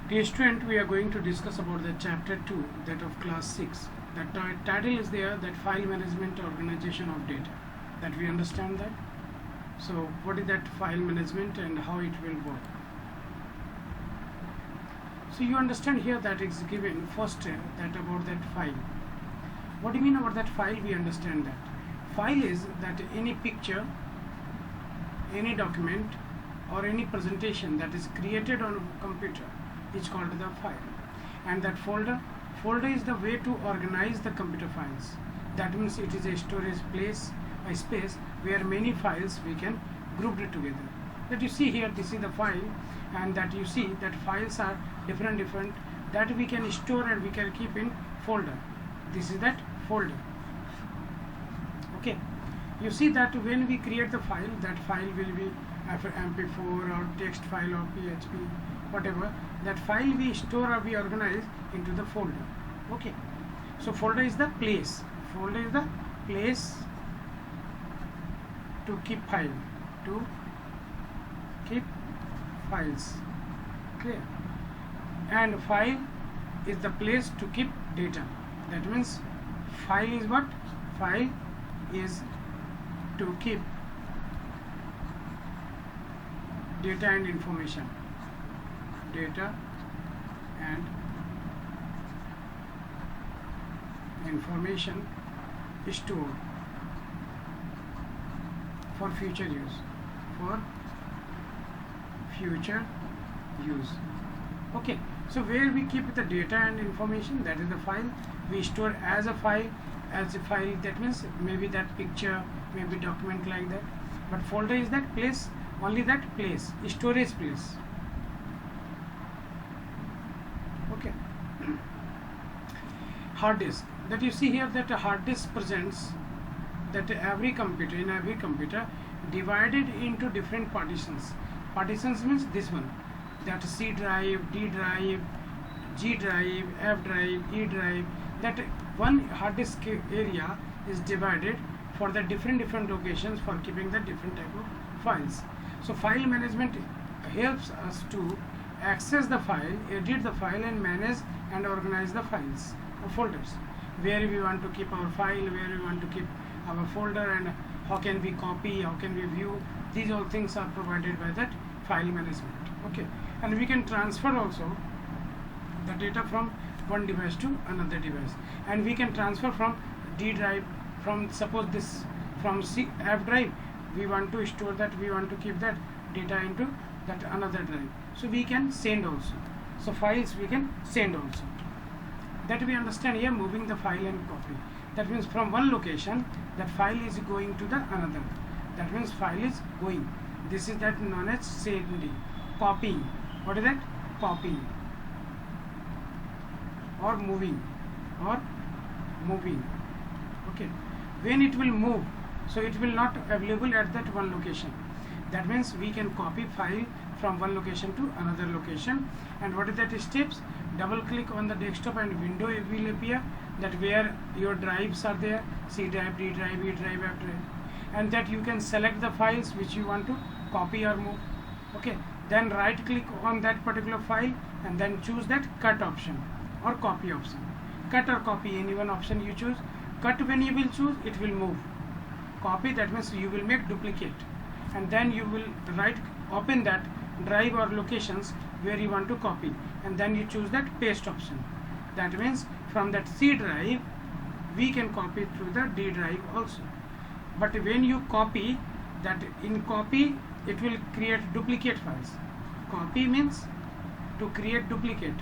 Dear student, we are going to discuss about the chapter 2, that of class 6. The title is there, that file management organization of data. That we understand that. So what is that file management and how it will work? So you understand here that it's given first that about that file. What do you mean about that file? We understand that. File is that any picture, any document or any presentation that is created on a computer is called the file. And that folder is the way to organize the computer files. That means it is a storage place, a space where many files we can group it together. That you see here, this is the file, and that you see that files are different that we can store and we can keep in folder. This is that folder. Okay, you see that when we create the file, that file will be MP4 or text file or PHP, whatever. That file we store or we organize into the folder. Okay, so folder is the place. Folder is the place to keep files. Clear? And file is the place to keep data. That means file is what? File is to keep data and information. Data and information stored for future use. Okay, so where we keep the data and information, that is the file. We store as a file. That means maybe that picture, maybe document like that. But folder is that place, only that place, storage place. Okay. Hard disk. That you see here that a hard disk presents that in every computer divided into different partitions. Partitions means this one, that C drive, D drive, G drive, F drive, E drive. That one hard disk area is divided for the different locations for keeping the different type of files. So file management helps us to access the file, edit the file, and manage and organize the files or folders. Where we want to keep our file, where we want to keep our folder, and how can we copy, how can we view. These all things are provided by that file management. Okay, and we can transfer also the data from one device to another device, and we can transfer from D drive, from suppose this from F drive, we want to store that, we want to keep that data into that another drive, so we can send also. So files we can send also. That we understand here, moving the file and copy. That means from one location that file is going to the another. That means file is going. This is that known as sending. Copying. What is that? Copying. Or moving. Okay. When it will move, so it will not available at that one location. That means we can copy file from one location to another location. And what is that steps? Double click on the desktop and window will appear, that where your drives are there, C drive, D drive, E drive, F drive, and that you can select the files which you want to copy or move. Okay, then right click on that particular file and then choose that cut option or copy option. Cut or copy, any one option you choose. Cut, when you will choose, it will move. Copy, that means you will make duplicate, and then you will open that drive or locations where you want to copy, and then you choose that paste option. That means from that C drive we can copy through the D drive also. But when you copy, that in copy it will create duplicate files. Copy means to create duplicate.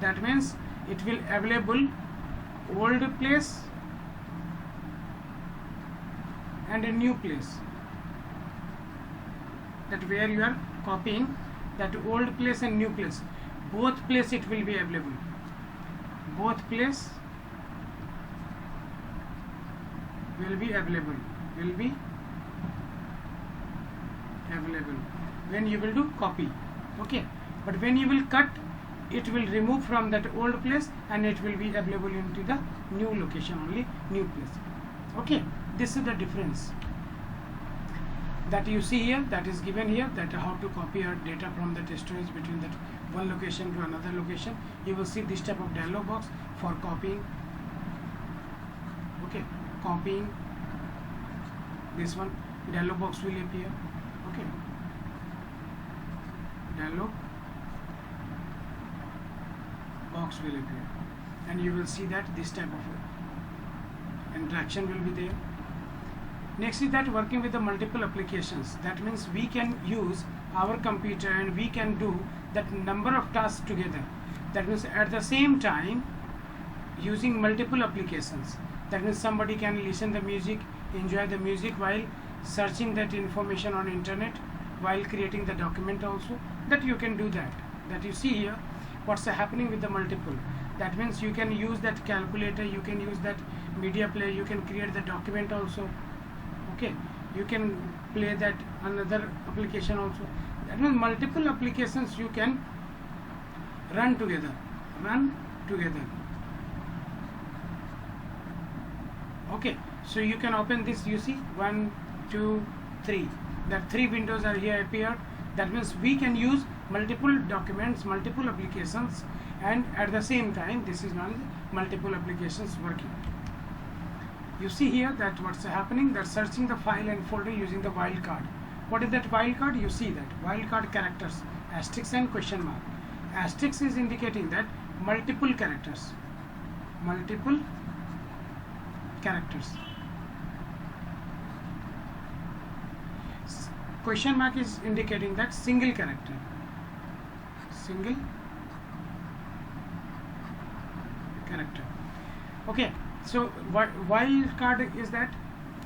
That means it will available old place and a new place. That where you are copying, that old place and new place, both place it will be available. Both place will be available. When you will do copy. Okay, but when you will cut, it will remove from that old place and it will be available into the new location, only new place. Okay, this is the difference. that you see here, that is given here, that how to copy your data from that storage between that one location to another location. You will see this type of dialog box for copying. Okay, copying, this one dialog box will appear. Okay, dialog box will appear, and you will see that this type of interaction will be there. Next is that working with the multiple applications. That means we can use our computer and we can do that number of tasks together. That means at the same time using multiple applications. That means somebody can listen the music, enjoy the music while searching that information on internet, while creating the document also. That you can do that. That you see here what's happening with the multiple. That means you can use that calculator, you can use that media player, you can create the document also. Okay, you can play that another application also. That means multiple applications you can run together. Okay, so you can open this, you see 1, 2, 3, that 3 windows are here appeared. That means we can use multiple documents, multiple applications, and at the same time this is known as multiple applications working. You see here that what's happening, that searching the file and folder using the wildcard. What is that wildcard? You see that wildcard characters, asterisk and question mark. Asterisk is indicating that multiple characters. Question mark is indicating that single character. Okay, so wildcard is that,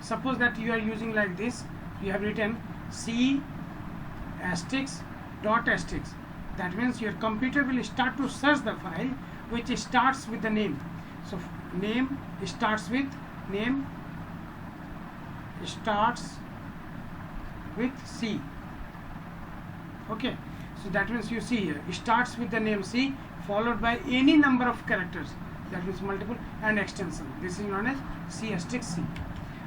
suppose that you are using like this, you have written C asterisk dot asterisk. That means your computer will start to search the file which starts with the name. So name starts with C. Okay, so that means you see here it starts with the name C followed by any number of characters, that means multiple, and extension. This is known as C asterisk C.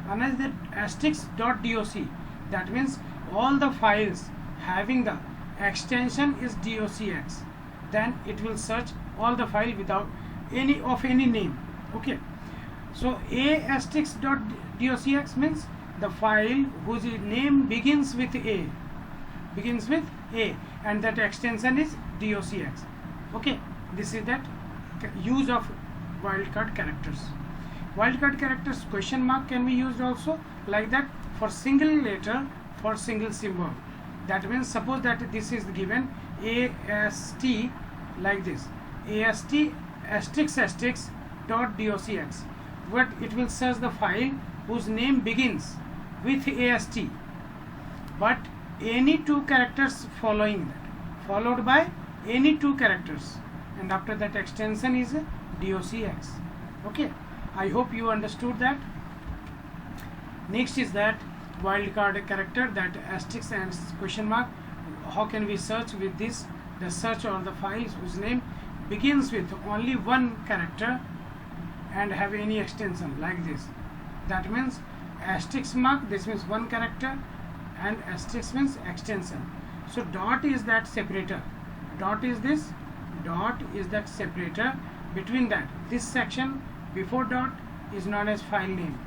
Another asterisk dot doc, that means all the files having the extension is docx, then it will search all the file without any name. Okay, so A asterisk dot docx means the file whose name begins with A, and that extension is docx. Okay, this is that use of wildcard characters. Wildcard characters question mark can be used also like that for single letter, for single symbol. That means suppose that this is given AST like this, AST asterisk asterisk dot docx, but it will search the file whose name begins with AST, but any 2 characters following that, followed by any 2 characters, and after that extension is docx. Okay, I hope you understood that. Next is that wildcard character, that asterisk and question mark. How can we search with this? The search all the files whose name begins with only 1 character and have any extension like this. That means asterisk mark, this means 1 character, and asterisk means extension. So dot is that separator. Dot is that separator between that. This section before dot is known as file name.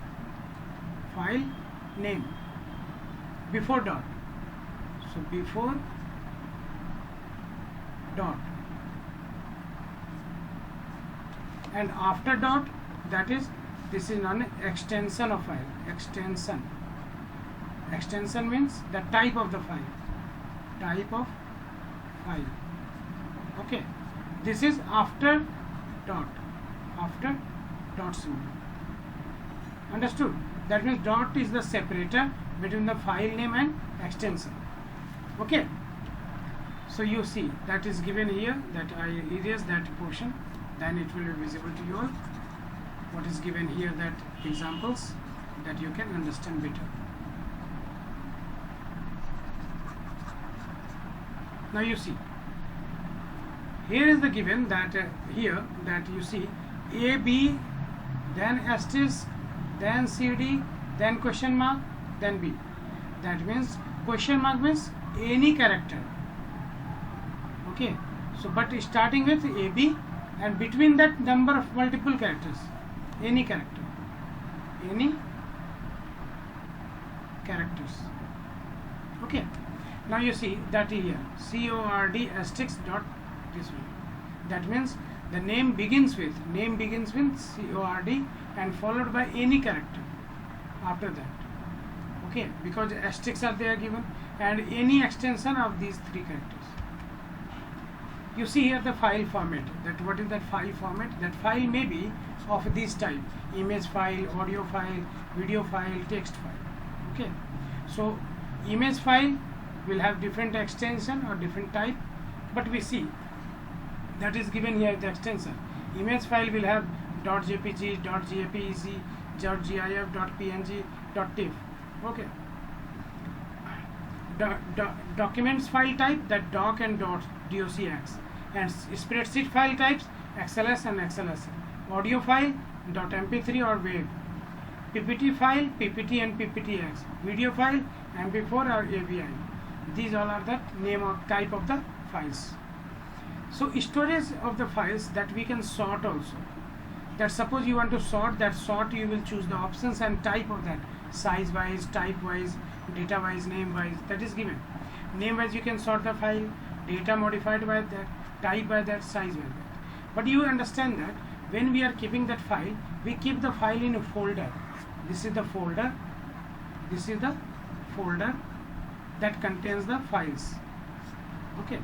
Before dot. So before dot, and after dot, that is, this is known as extension of file. Extension means the type of the file. Okay, this is after dot symbol. Understood? That means dot is the separator between the file name and extension. Okay, so you see that is given here, that I erase that portion, then it will be visible to you all. What is given here, that examples, that you can understand better. Now you see, here is the given that here that you see A, B, then asterisk, then CD, then question mark, then B. that means question mark means any character. Okay, so but starting with AB and between that number of multiple characters, any character, any characters. Okay, now you see that here CORD asterisk dot this one, that means the name begins with CORD and followed by any character after that. Okay, because asterisks are there given and any extension of these three characters. You see here the file format, that what is that file format? That file may be of this type: image file, audio file, video file, text file. Okay, so image file will have different extension or different type, but we see that is given here the extension. Image file will have .jpg, .jpeg, .gif, .png, .tiff. Okay, documents file type, that doc and .docx, and spreadsheet file types XLS and XLS. Audio file .mp3 or wave. PPT file PPT and PPTX. Video file MP4 or AVI. These all are the name or type of the files. So storage of the files, that we can sort also. That suppose you want to sort, that sort you will choose the options and type of that, size wise, type wise, data wise, name wise, that is given. Name wise you can sort the file, data modified by that, type by that, size by that. But you understand that when we are keeping that file, we keep the file in a folder. This is the folder, this is the folder that contains the files. Okay,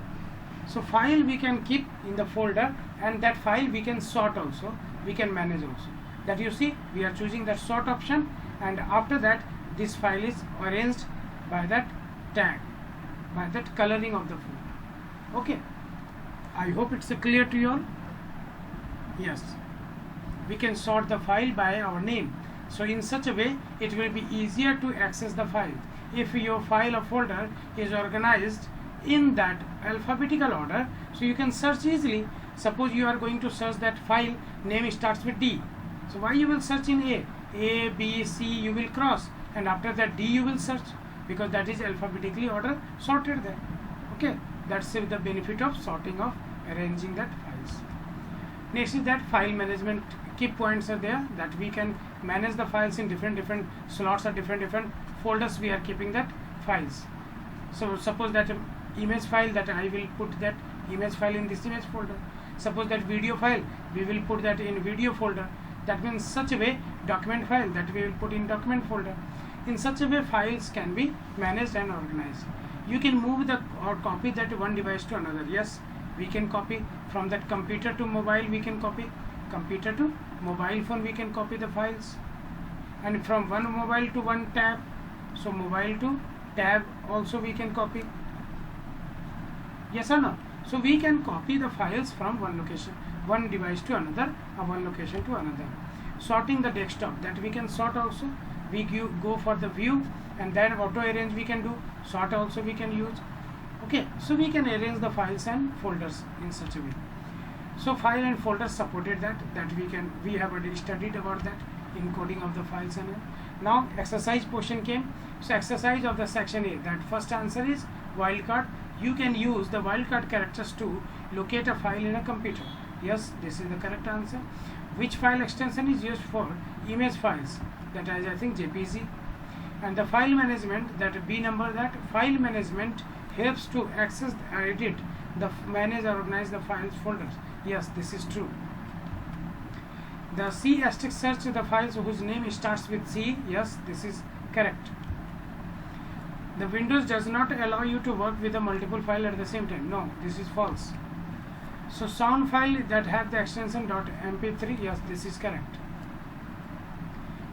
so file we can keep in the folder, and that file we can sort also, we can manage also. That you see we are choosing that sort option, and after that this file is arranged by that tag, by that coloring of the folder. Okay, I hope it's clear to you all. Yes, we can sort the file by our name. So in such a way it will be easier to access the file. If your file or folder is organized in that alphabetical order, so you can search easily. Suppose you are going to search that file, name starts with D, so why you will search in A, B, C you will cross, and after that D you will search, because that is alphabetically order sorted there. Okay, that's the benefit of sorting, of arranging that files. Next is that file management. Key points are there, that we can manage the files in different slots or different folders. We are keeping that files. So suppose that image file, that I will put that image file in this image folder. Suppose that video file, we will put that in video folder. That means such a way document file, that we will put in document folder. In such a way files can be managed and organized. You can move the or copy that one device to another. Yes, we can copy from that computer to mobile, we can copy computer to mobile phone, we can copy the files, and from one mobile to one tab, so mobile to tab also we can copy. Yes or no? So we can copy the files from one location, one device to another, or one location to another. Sorting the desktop, that we can sort also. We go for the view, and then auto arrange we can do. Sort also we can use. Okay, so we can arrange the files and folders in such a way. So file and folders supported that we have already studied about that, encoding of the files and all. Now exercise portion came. So exercise of the section A, that first answer is wildcard. You can use the wildcard characters to locate a file in a computer. Yes, this is the correct answer. Which file extension is used for image files? That is, I think, JPG. And the file management, that B number, that file management helps to access, edit, manage or organize the files folders. Yes, this is true. The C asterisk search the files whose name starts with C. Yes, this is correct. The Windows does not allow you to work with a multiple file at the same time. No, this is false. So sound file that have the extension .mp3. Yes, this is correct.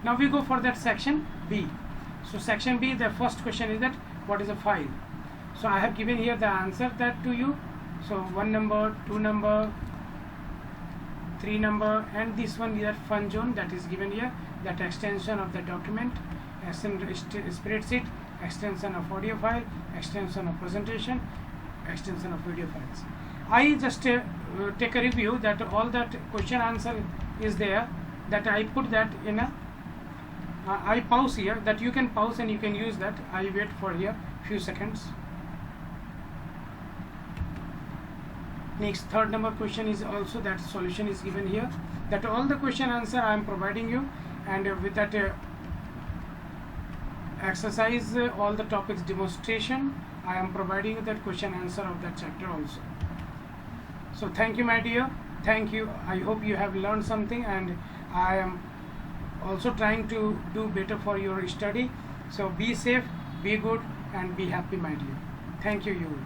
Now we go for that section B. So section B, the first question is that what is a file? So I have given here the answer that to you. So 1 number, 2 number, 3 number, and this one is that fun zone that is given here, that extension of the document, spreadsheet, extension of audio file, extension of presentation, extension of video files. I just take a review that all that question answer is there, that I put that in a I pause here, that you can pause and you can use that. I wait for here few seconds. Next, third number question is also that solution is given here, that all the question answer I am providing you, and with that exercise, all the topics demonstration, I am providing you that question answer of that chapter also. So thank you my dear, thank you. I hope you have learned something, and I am also trying to do better for your study. So be safe, be good, and be happy my dear. Thank you.